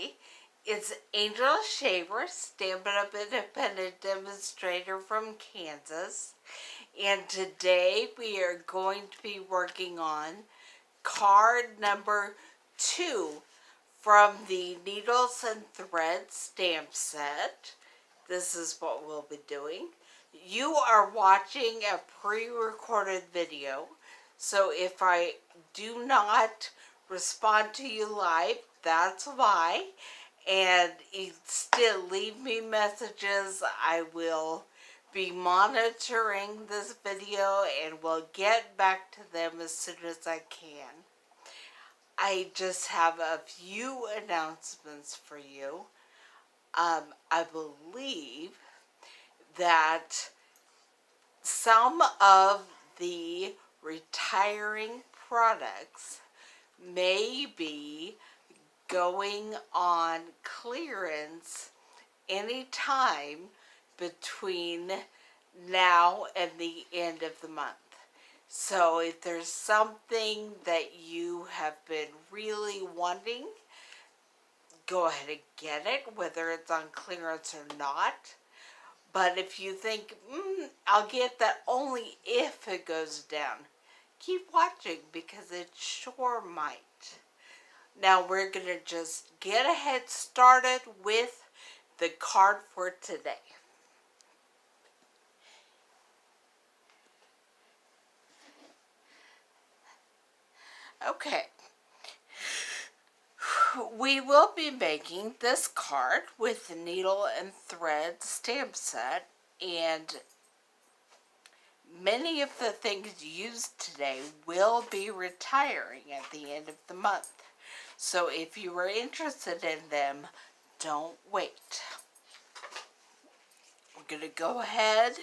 Hi, it's Angel Shaver, Stampin' Up Independent Demonstrator from Kansas, and today we are going to be working on card number 2 from the Needles and Thread stamp set. This is what we'll be doing. You are watching a pre-recorded video, so if I do not respond to you live, that's why. And you still leave me messages. I will be monitoring this video and will get back to them as soon as I can. I just have a few announcements for you. I believe that some of the retiring products may be going on clearance anytime between now and the end of the month. So if there's something that you have been really wanting, go ahead and get it, whether it's on clearance or not. But if you think, I'll get that only if it goes down, keep watching because it sure might. Now we're going to just get ahead started with the card for today. Okay. We will be making this card with the Needle and Thread stamp set, and many of the things used today will be retiring at the end of the month. So if you are interested in them, don't wait. I'm going to go ahead,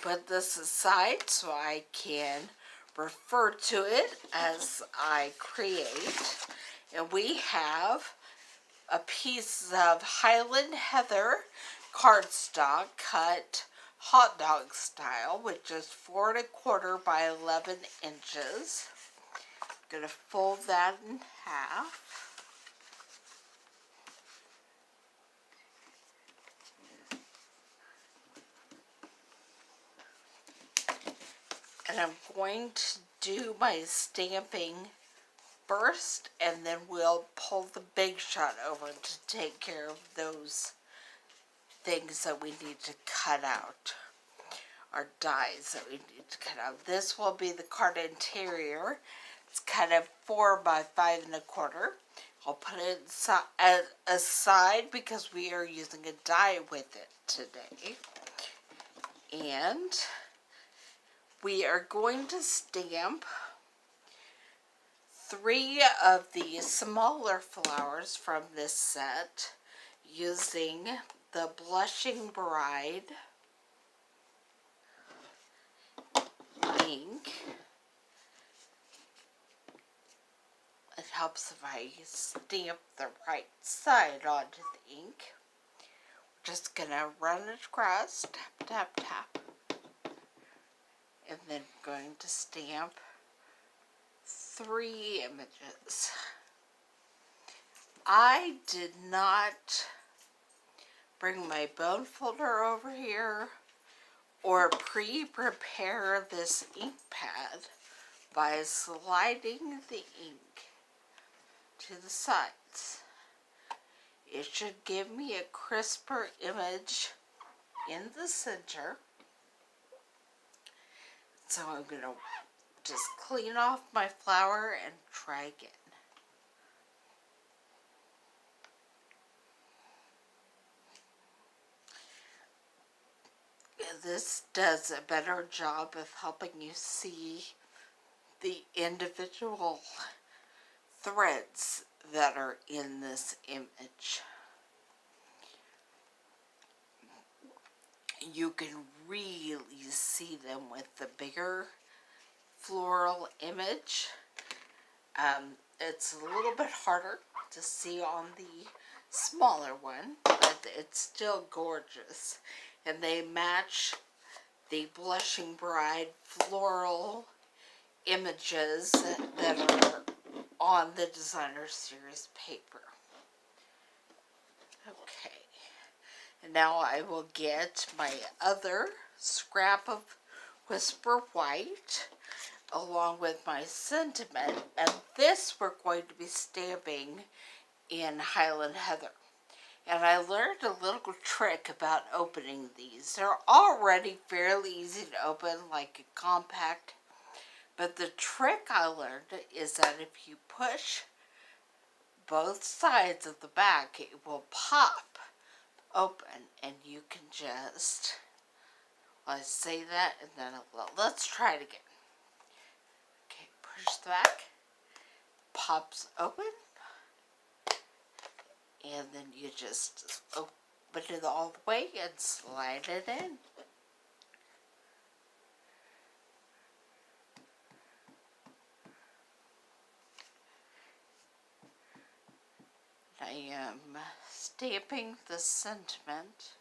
put this aside so I can refer to it as I create. And we have a piece of Highland Heather cardstock cut hot dog style, which is 4 1/4 by 11 inches. I'm going to fold that in half. And I'm going to do my stamping first, and then we'll pull the Big Shot over to take care of those things that we need to cut out, or dies that we need to cut out. This will be the card interior. It's cut at 4 by 5 1/4. I'll put it aside because we are using a die with it today. And we are going to stamp 3 of the smaller flowers from this set using the Blushing Bride ink. It helps if I stamp the right side onto the ink. We're just going to run it across, tap, tap, tap. And then going to stamp 3 images. I did not bring my bone folder over here or pre-prepare this ink pad by sliding the ink to the sides. It should give me a crisper image in the center. So I'm going to just clean off my flower and try again. This does a better job of helping you see the individual threads that are in this image. You can really see them with the bigger floral image. It's a little bit harder to see on the smaller one, but it's still gorgeous. And they match the Blushing Bride floral images that are on the Designer Series paper. And now I will get my other scrap of Whisper White along with my sentiment, and this we're going to be stamping in Highland Heather. And I learned a little trick about opening these. They're already fairly easy to open, like a compact, but the trick I learned is that if you push both sides of the back, it will pop open, and you can just, well, I say that and then let's try it again. Okay, push the back, pops open, and then you just open it all the way and slide it in. I am stamping the sentiment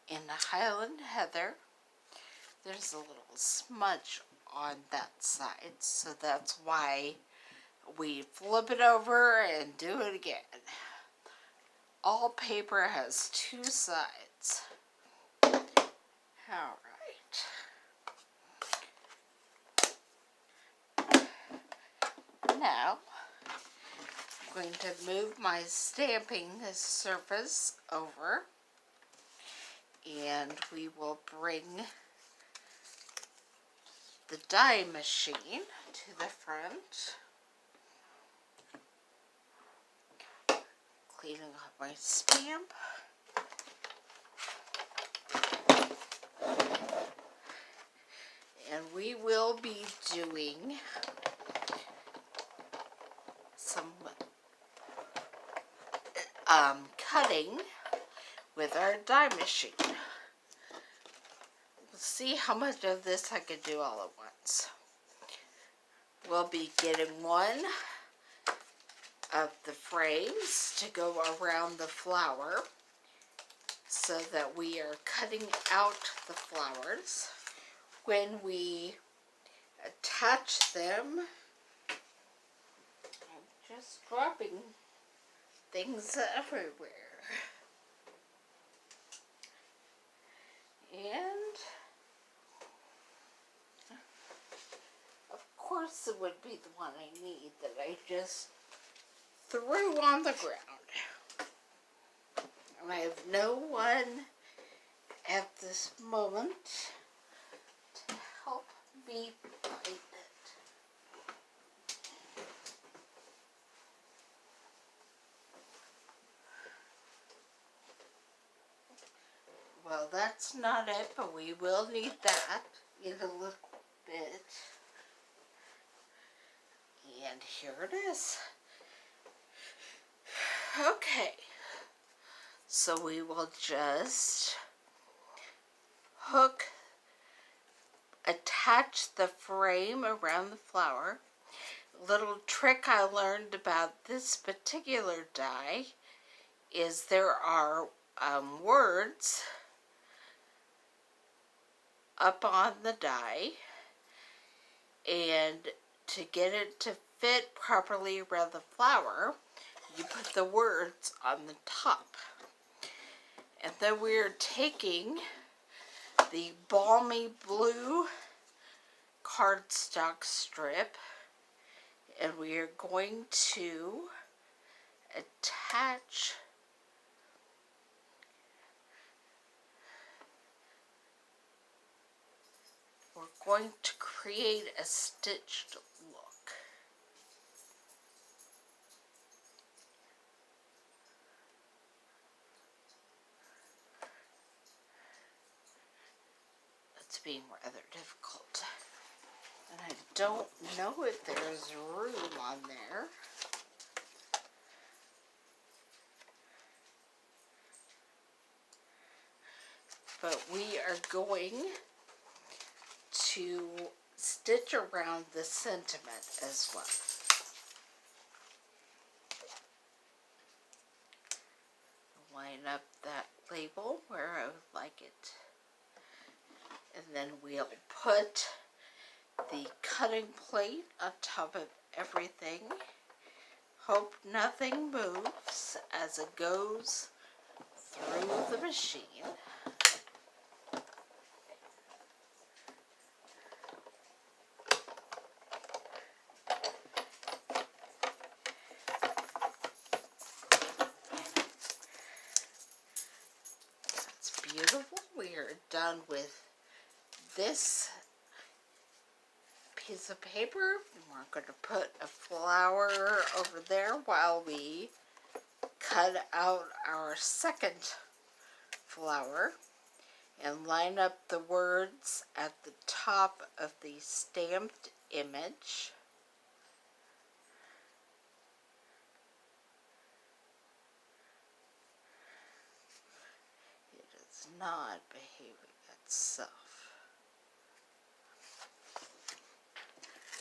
in the Highland Heather. There's a little smudge on that side, so that's why we flip it over and do it again. All paper has two sides. All right. Now, I'm going to move my stamping surface over, and we will bring the die machine to the front. Cleaning up my stamp. And we will be doing some cutting with our die machine. We'll see how much of this I can do all at once. We'll be getting one of the frames to go around the flower so that we are cutting out the flowers. When we attach them, I'm just dropping things everywhere. And of course it would be the one I need that I just threw on the ground. And I have no one at this moment to help me find it. Well, that's not it, but we will need that in a little bit. And here it is. Okay, so we will just attach the frame around the flower. A little trick I learned about this particular die is there are words up on the die, and to get it to fit properly around the flower, you put the words on the top. And then we're taking the balmy blue cardstock strip, and we are going to attach going to create a stitched look. It's being rather difficult. And I don't know if there's room on there. But we are going to stitch around the sentiment as well. Line up that label where I would like it. And then we'll put the cutting plate on top of everything. Hope nothing moves as it goes through the machine. That's beautiful. We are done with this piece of paper. We're going to put a flower over there while we cut out our second flower and line up the words at the top of the stamped image. It is not behaving itself.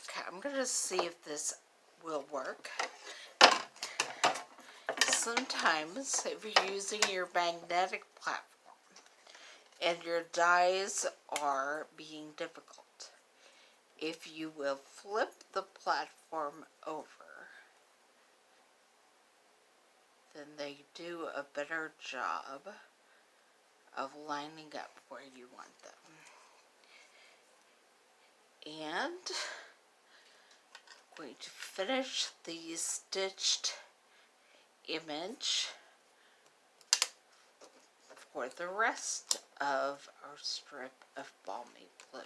Okay, I'm going to see if this will work. Sometimes if you're using your magnetic platform and your dies are being difficult, if you will flip the platform over, then they do a better job of lining up where you want them. And I'm going to finish the stitched image for the rest of our strip of balmy blue.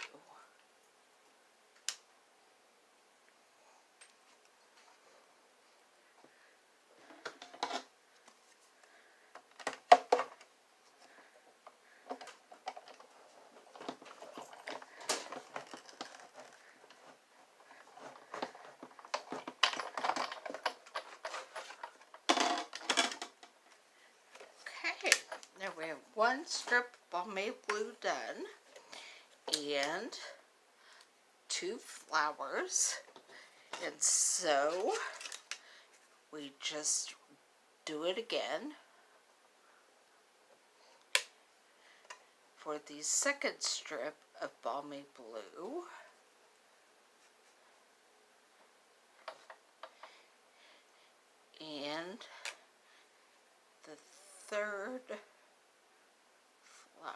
Okay, now we have one strip of balmy blue done and two flowers, and so we just do it again for the second strip of balmy blue. And the third flower.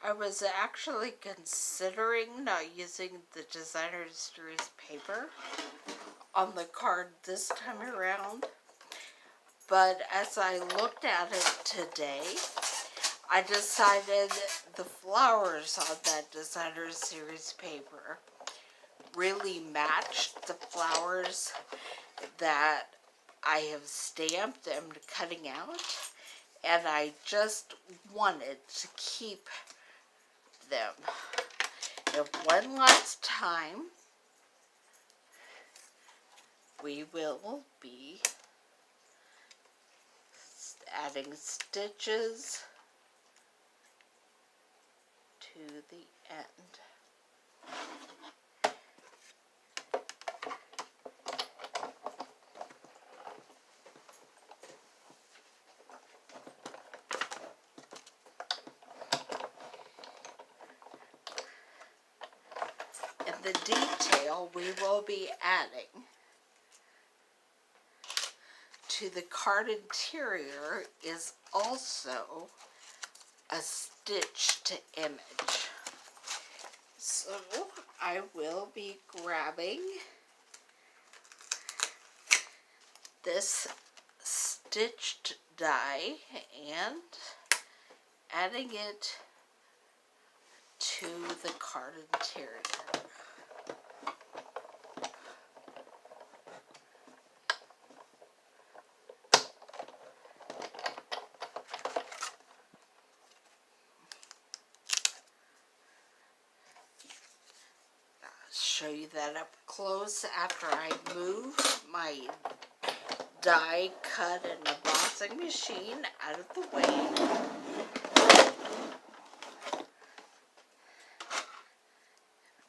I was actually considering not using the Designer Series paper on the card this time around, but as I looked at it today, I decided the flowers on that Designer Series paper really matched the flowers that I have stamped and cutting out, and I just wanted to keep them. And one last time, we will be adding stitches to the end. And the detail we will be adding to the card interior is also a stitched image. So I will be grabbing this stitched die and adding it to the card interior. Show you that up close after I move my die cut and embossing machine out of the way. I'm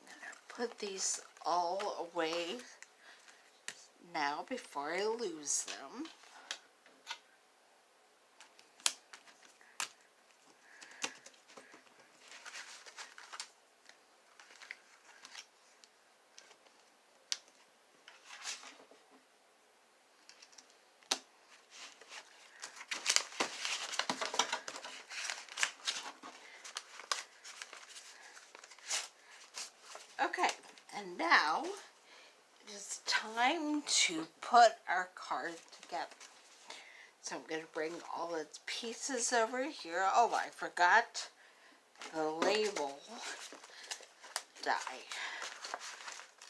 going to put these all away now before I lose them. now it is time to put our card together. So I'm going to bring all its pieces over here. Oh, I forgot the label die.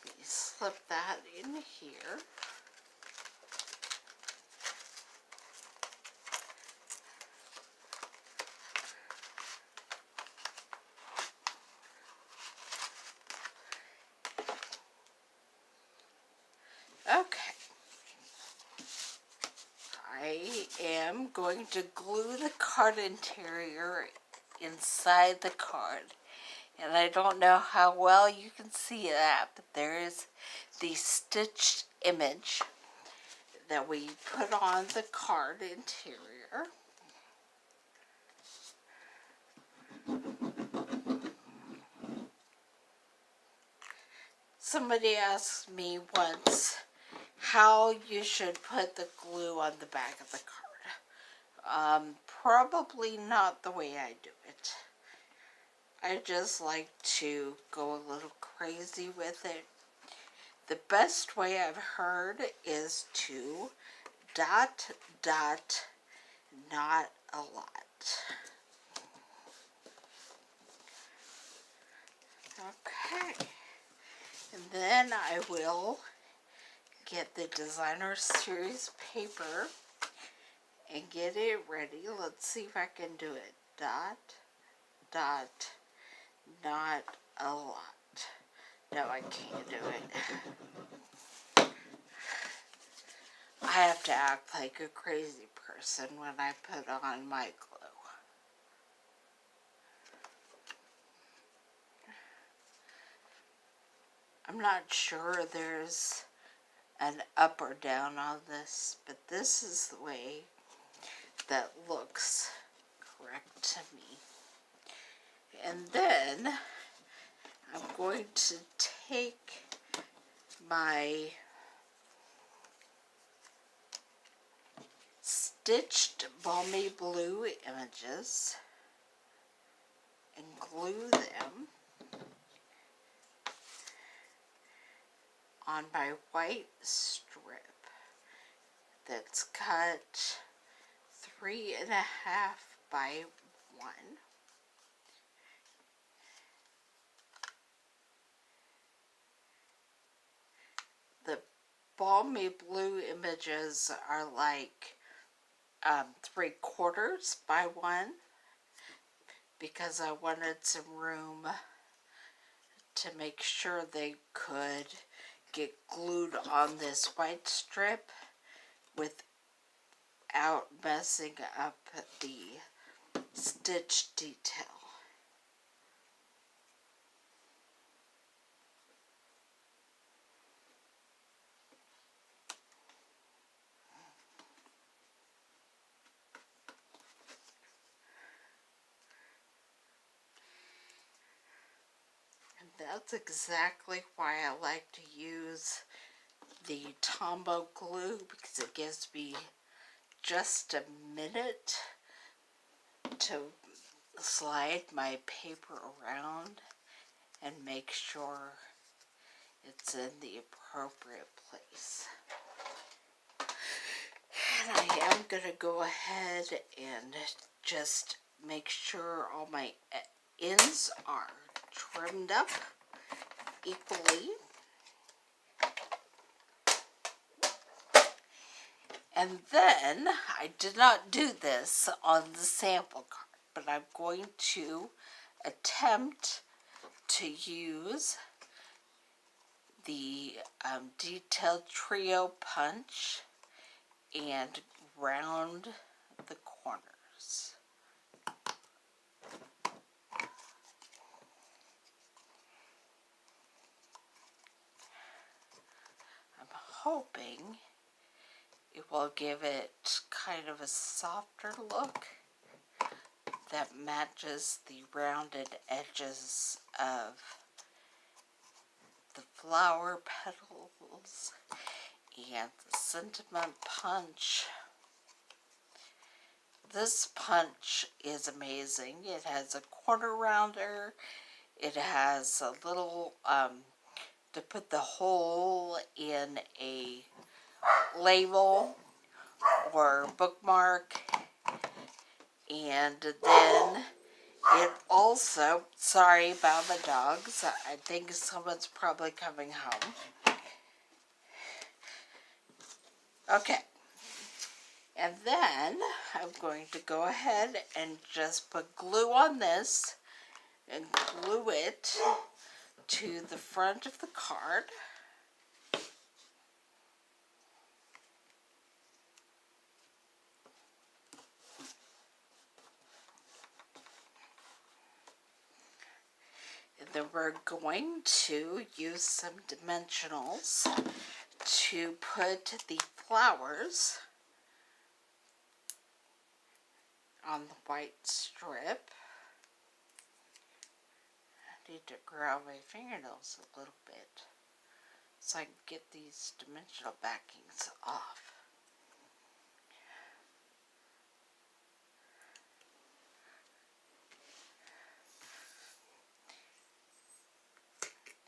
Let me slip that in here. Okay. I am going to glue the card interior inside the card. And I don't know how well you can see that, but there is the stitched image that we put on the card interior. Somebody asked me once how you should put the glue on the back of the card. Probably not the way I do it. I just like to go a little crazy with it. The best way I've heard is to dot, dot, not a lot. Okay. And then I will get the designer series paper and get it ready. Let's see if I can do it. Dot, dot, not a lot. No, I can't do it. I have to act like a crazy person when I put on my glue. I'm not sure there's an up or down on this, but this is the way that looks correct to me. And then I'm going to take my stitched balmy blue images and glue them on my white strip that's cut 3.5 by 1. The balmy blue images are like 3/4 by 1 because I wanted some room to make sure they could get glued on this white strip without messing up the stitch detail. And that's exactly why I like to use the Tombow glue, because it gives me just a minute to slide my paper around and make sure it's in the appropriate place. And I am going to go ahead and just make sure all my ends are trimmed up equally. And then, I did not do this on the sample card, but I'm going to attempt to use the detailed trio punch and round the corners. I'm hoping it will give it kind of a softer look that matches the rounded edges of the flower petals and the sentiment punch. This punch is amazing. It has a corner rounder. It has a little to put the hole in a label or bookmark. And then it also, sorry about the dogs, I think someone's probably coming home. Okay, and then I'm going to go ahead and just put glue on this and glue it to the front of the card. And then we're going to use some dimensionals to put the flowers on the white strip. I need to grow my fingernails a little bit so I can get these dimensional backings off.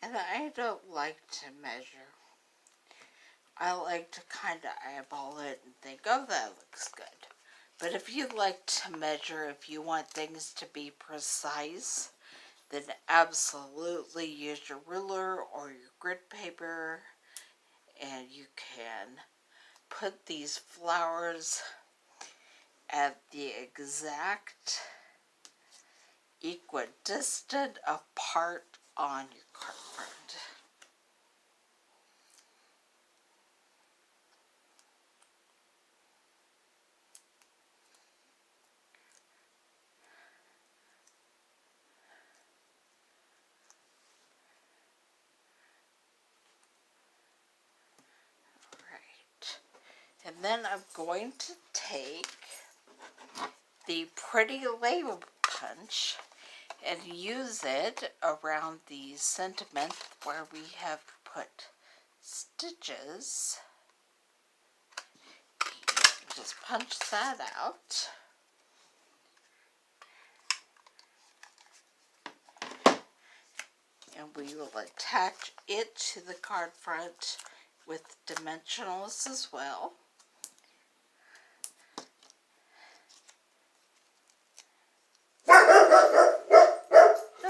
And I don't like to measure. I like to kind of eyeball it and think, oh, that looks good. But if you like to measure, if you want things to be precise, then absolutely use your ruler or your grid paper, and you can put these flowers at the exact equidistant apart on your card front. And then I'm going to take the pretty label punch and use it around the sentiment where we have put stitches. Just punch that out. And we will attach it to the card front with dimensionals as well.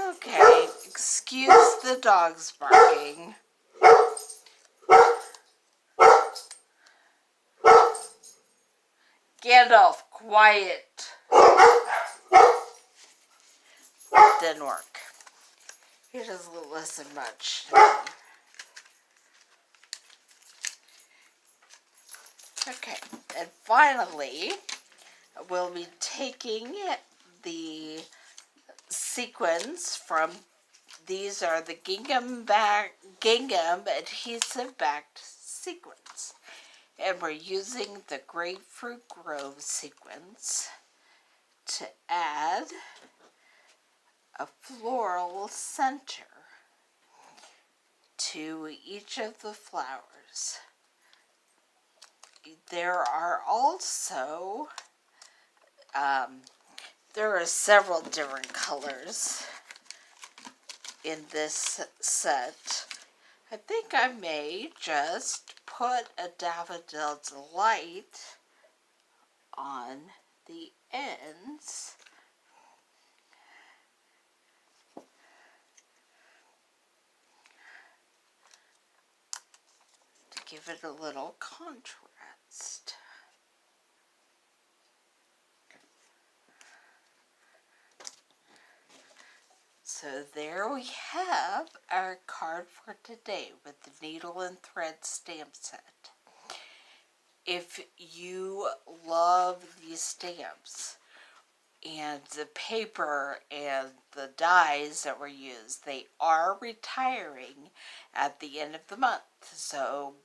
Okay, excuse the dogs barking. Gandalf, quiet. Didn't work. He doesn't listen much. Okay, and finally, we'll be taking the sequins from, these are the gingham adhesive backed sequins. And we're using the Grapefruit Grove sequins to add a floral center to each of the flowers. There are also, there are several different colors in this set. I think I may just put a Daffodil Delight on the ends. To give it a little contrast. So there we have our card for today with the needle and thread stamp set. If you love these stamps and the paper and the dies that were used, they are retiring at the end of the month. So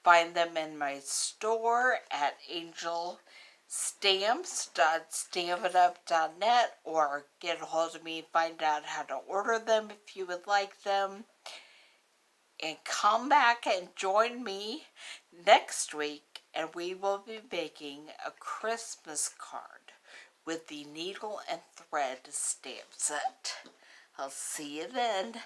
find them in my store at angelstamps.stampinup.net, or get a hold of me and find out how to order them if you would like them. And come back and join me next week, and we will be making a Christmas card with the needle and thread stamp set. I'll see you then.